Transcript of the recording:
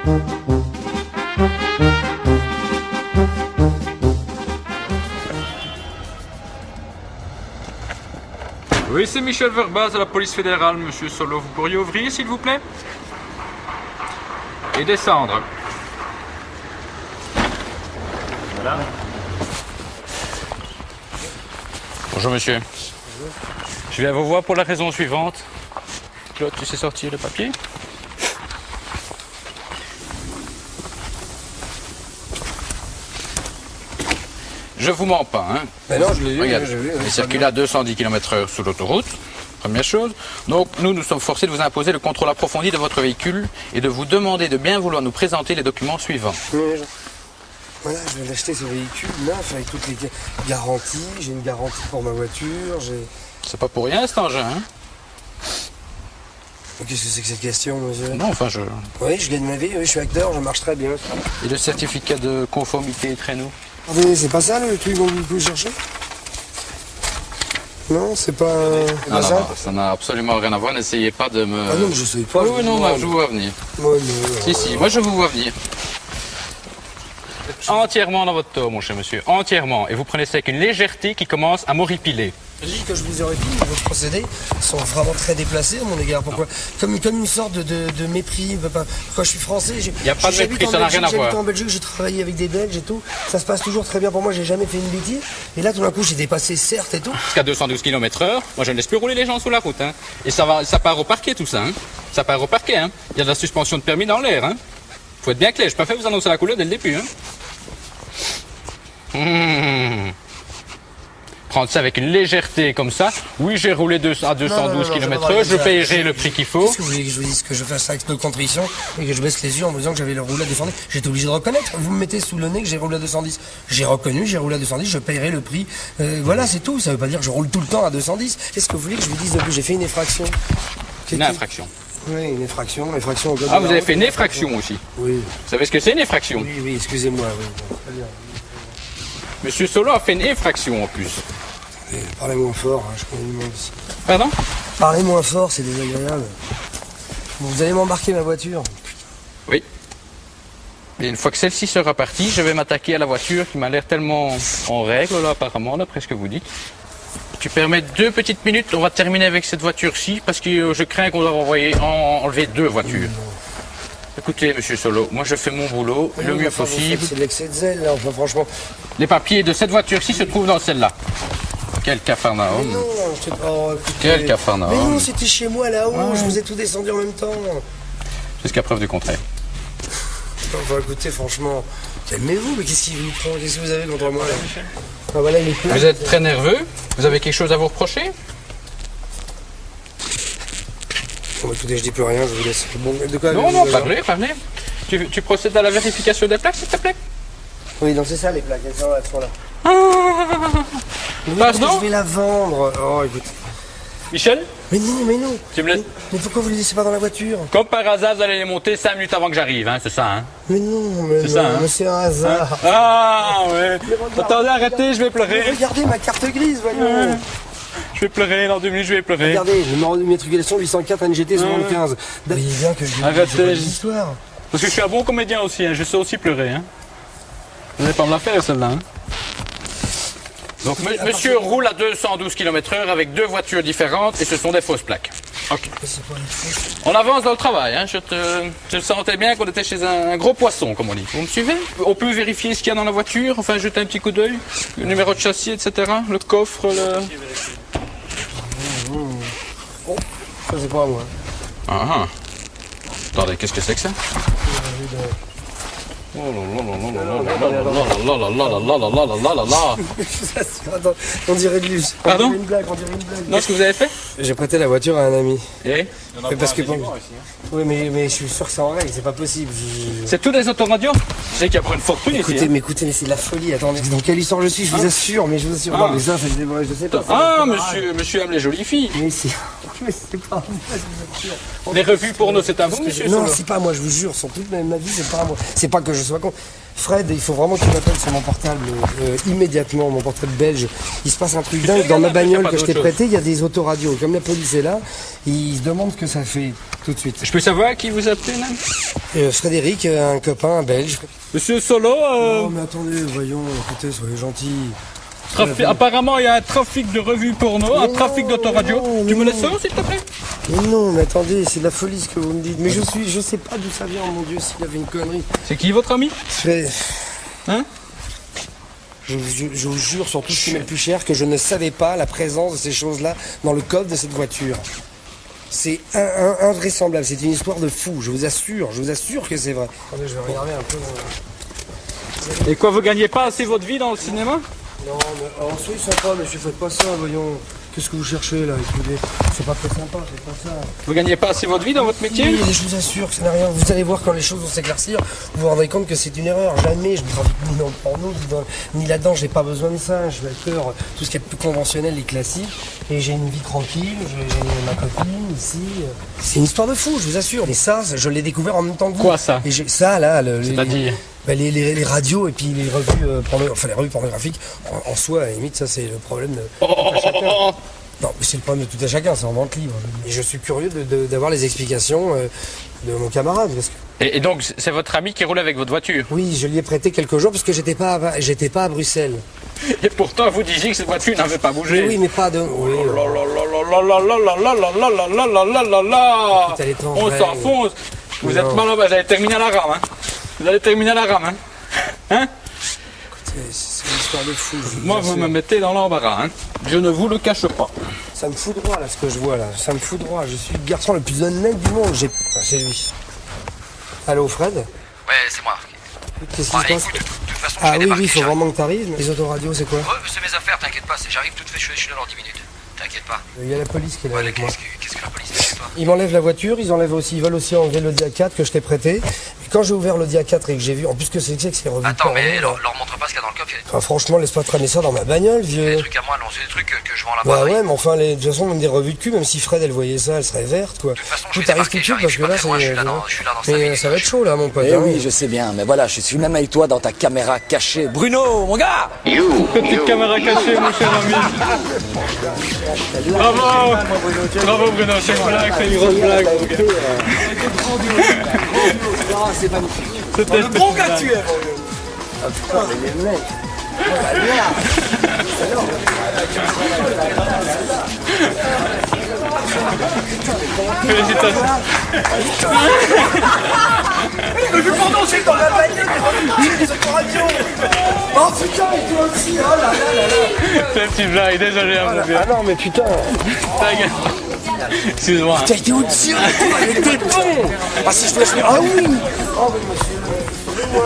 Oui, c'est Michel Verbaz de la police fédérale, monsieur Solo. Vous pourriez ouvrir, s'il vous plaît? Et descendre. Voilà. Bonjour, monsieur. Je viens vous voir pour la raison suivante. Claude, tu sais sortir le papier? Je vous mens pas, hein. Mais non, je l'ai vu. Regarde, Oui, il circule à 210 km/h sur l'autoroute, première chose. Donc nous sommes forcés de vous imposer le contrôle approfondi de votre véhicule et de vous demander de bien vouloir nous présenter les documents suivants. Voilà, je vais l'acheter ce véhicule neuf avec toutes les garanties. J'ai une garantie pour ma voiture. C'est pas pour rien cet engin, hein. Qu'est-ce que c'est que cette question, monsieur? Non, enfin je... Oui, je gagne ma vie, oui, je suis acteur, je marche très bien. Et le certificat de conformité traîneau? Attendez, c'est pas ça le truc dont vous cherchez? Non, c'est pas... Non, ça n'a absolument rien à voir, n'essayez pas de me... Ah non, mais je sais pas. Oui, non, je vous vois venir. Moi, non. Si, moi je vous vois venir. Entièrement dans votre tort, mon cher monsieur, entièrement. Et vous prenez ça avec une légèreté qui commence à m'horripiler. Je dis que je vous aurais dit, vos procédés sont vraiment très déplacés à mon égard. Pourquoi? Comme une sorte de mépris. Quand je suis français, il n'y a pas de mépris, ça n'a rien à voir. J'habite en Belgique, j'ai travaillé avec des Belges et tout. Ça se passe toujours très bien pour moi, j'ai jamais fait une bêtise. Et là, tout d'un coup, j'ai dépassé, certes et tout. Jusqu'à 212 km/h, moi je ne laisse plus rouler les gens sous la route. Hein. Et ça part au parquet tout ça. Hein. Ça part au parquet. Hein. Il y a de la suspension de permis dans l'air. Hein. Faut être bien clair, je peux pas vous annoncer la couleur dès le début. Hein. Prendre ça avec une légèreté comme ça. Oui, j'ai roulé à 212 km/h, je payerai le prix qu'il faut. Qu'est-ce que vous voulez que je vous dise? Que je fasse ça avec peu de contrition et que je baisse les yeux en me disant que j'avais le roulé à 210? J'étais obligé de reconnaître. Vous me mettez sous le nez que j'ai roulé à 210. J'ai reconnu, j'ai roulé à 210, je payerai le prix. Voilà, c'est tout. Ça veut pas dire que je roule tout le temps à 210. Qu'est-ce que vous voulez que je vous dise de plus? J'ai fait une infraction. Une infraction? Oui, une infraction. Infraction au code Ah, de vous avez fait une effraction aussi? Oui. Vous savez ce que c'est une effraction? Oui, excusez-moi. Oui. Très bien. Monsieur Solo a fait une effraction en plus. Parlez moins fort, hein, je connais du monde ici. Pardon? Parlez moins fort, c'est désagréable. Vous allez m'embarquer ma voiture? Oui. Et une fois que celle-ci sera partie, je vais m'attaquer à la voiture qui m'a l'air tellement en règle, là, apparemment, d'après ce que vous dites. Tu permets 2 petites minutes, on va terminer avec cette voiture-ci, parce que je crains qu'on doit enlever 2 voitures. Écoutez, monsieur Solo, moi je fais mon boulot le mieux possible. C'est de l'excès de zèle, là, enfin, franchement. Les papiers de cette voiture-ci se trouvent dans celle-là. Quel cafarnaum. Mais non, Quel cafarnaum. Mais non, c'était chez moi là-haut, je vous ai tout descendu en même temps. Jusqu'à preuve du contraire. Enfin, écoutez, franchement, calmez-vous, mais qu'est-ce qui vous prend? Qu'est-ce que vous avez contre moi là? Ah, voilà, il est plein. Vous êtes très nerveux? Vous avez quelque chose à vous reprocher? Bon, écoutez, je dis plus rien, je vous laisse. Bon, de quoi Non, parlez. Tu procèdes à la vérification des plaques, s'il te plaît? Oui, donc c'est ça les plaques, elles sont là. Pardon? Je vais la vendre. Oh, écoute. Michel? Mais non. Tu me laisses? Mais pourquoi vous les laissez pas dans la voiture? Comme par hasard, vous allez les monter 5 minutes avant que j'arrive, hein, c'est ça, hein? Mais non, C'est ça, hein? c'est un hasard. Ah, ouais. Attendez, arrêtez, je vais pleurer. Regardez ma carte grise, voyons. Je vais pleurer, dans 2 minutes, je vais pleurer. Regardez, numéro d'immatriculation 804 NGT 75. Vous voyez bien que Arrêtez. l'histoire. Parce que je suis un bon comédien aussi, hein, je sais aussi pleurer, hein. Vous n'allez pas me la faire, celle-là, hein. Donc, monsieur roule à 212 km/h avec 2 voitures différentes et ce sont des fausses plaques. Ok. On avance dans le travail, hein. Je sentais bien qu'on était chez un gros poisson, comme on dit. Vous me suivez? On peut vérifier ce qu'il y a dans la voiture, enfin jeter un petit coup d'œil, le numéro de châssis, etc. Le coffre, le... Oh, ça c'est pas à moi. Ah. Attendez, qu'est-ce que c'est que ça? Attends, on dirait de l'us. Pardon? On dirait une blague. Non, ce que vous avez fait? J'ai prêté la voiture à un ami. Et? Parce que bon. Oui, mais je suis sûr que c'est en règle, c'est pas possible. C'est tous des autoradios? Je sais qu'il y a pour une fortune ici. Écoutez, mais c'est de la folie. Attendez, dans quelle histoire je suis, je vous assure, mais je vous assure. Non, mais ça, c'est vrai, je sais pas. Ah, monsieur aime les jolies filles. Mais c'est pas moi. Les revues porno, c'est à vous, monsieur? Non, c'est pas moi, je vous jure, sur toute ma vie, c'est pas à moi. C'est pas que je sois con. Fred, il faut vraiment qu'il m'appelle sur mon portable immédiatement, mon portable belge. Il se passe un truc dingue. Dans ma bagnole que je t'ai prêtée, il y a des autoradios. Comme la police est là, ils se demandent ce que ça fait tout de suite. Je peux savoir qui vous appelez, là? Frédéric, un copain, un belge. Monsieur Solo, Oh, mais attendez, voyons, écoutez, soyez gentils. apparemment il y a un trafic de revues porno, un trafic d'autoradio. Tu me laisses ça, s'il te plaît? Mais non, mais attendez, c'est de la folie ce que vous me dites. Mais je sais pas d'où ça vient, mon Dieu, s'il y avait une connerie. C'est qui votre ami? Hein? Je vous jure sur tout ce qui m'est le plus cher que je ne savais pas la présence de ces choses-là dans le coffre de cette voiture. C'est invraisemblable, c'est une histoire de fou, je vous assure que c'est vrai. Attendez, je vais regarder un peu. Et quoi, vous gagnez pas assez votre vie dans le cinéma? Non, mais soyez sympa, monsieur, faites pas ça, voyons. Qu'est-ce que vous cherchez là? Écoutez, c'est pas très sympa, faites pas ça. Vous gagnez pas assez votre vie dans votre métier? Oui, je vous assure que ça n'a rien. Vous allez voir quand les choses vont s'éclaircir, vous vous rendrez compte que c'est une erreur. Jamais je ne trafique ni dans le porno, ni là-dedans, j'ai pas besoin de ça. Je vais faire tout ce qui est plus conventionnel et classique. Et j'ai une vie tranquille, j'ai ma copine ici. C'est une histoire de fou, je vous assure. Et ça, je l'ai découvert en même temps que vous. Quoi ça? Et ça là, C'est-à-dire? les radios et puis les revues, les revues pornographiques, en soi, à la limite, ça c'est le problème de chacun. Non, mais c'est le problème de tout à chacun, c'est en vente libre. Et je suis curieux d'avoir les explications de mon camarade. Parce que... Et donc, c'est votre ami qui roule avec votre voiture? Oui, je lui ai prêté quelques jours parce que j'étais pas à Bruxelles. Et pourtant, vous disiez que cette voiture n'avait pas bougé. Mais oui, mais pas de... Oui, on s'enfonce. Vous êtes mal en bas, vous allez terminer à la rame. Hein. Vous allez terminer à la rame. Hein? C'est une histoire de fou. Moi, vous me mettez dans l'embarras. Hein. Je ne vous le cache pas. Ça me fout droit, là, ce que je vois, là. Ça me fout droit. Je suis le garçon le plus honnête du monde. C'est lui. Allô, Fred? Ouais, c'est moi. Qu'est-ce qui se passe? Écoute, de toute façon, Ah je vais oui, débarquer, il faut j'arrive. vraiment que t'arrives. Les autoradios, c'est quoi? Ouais, c'est mes affaires, t'inquiète pas, j'arrive tout de suite, je suis là dans 10 minutes. T'inquiète pas. Il y a la police qui est là Ouais, avec moi. qu'est-ce que la police fait chez toi? Ils m'enlèvent la voiture, ils veulent aussi enlever l'Audi A4 que je t'ai prêté. Et quand j'ai ouvert l'Audi A4 et que j'ai vu, en plus que c'est revu. Attends, mais leur montre pas ce qu'il y a dans le coffre. Enfin, franchement, laisse pas traîner ça dans ma bagnole, C'est vieux. des trucs à moi, non, c'est des trucs que je vends Bah là-bas. ouais, mais enfin, de toute façon, même des revues de cul, même si Fred, elle voyait ça, elle serait verte, quoi. De toute façon, je Tout vais arrive tout débarquer, de suite parce que là, j'arrive, je suis pas très loin, je suis là dans 5 Mais minutes. ça va être chaud, là, mon pote. Eh hein. oui, je sais bien, mais voilà, je suis même avec toi dans ta caméra cachée. Bruno, mon gars! Petite caméra cachée, mon cher ami. Bravo! Bravo, Bruno, c'est une blague, c'est une grosse blague. C'est magnifique. C'était Le bon gars que tu es! Ah putain, mais les mecs. Oh la merde. Félicitations. Le plus pendant, c'est dans la bagnole, les autoradio! Oh putain, et toi aussi! Oh là là là là! C'est une petite blague, désolé, hein, mon vieux. Ah non, mais putain. Ta gueule. Excuse-moi. T'as été au-dessus, il était bon. Ah si je te laisse. Ah oui. Oh mais monsieur, sauvez-moi.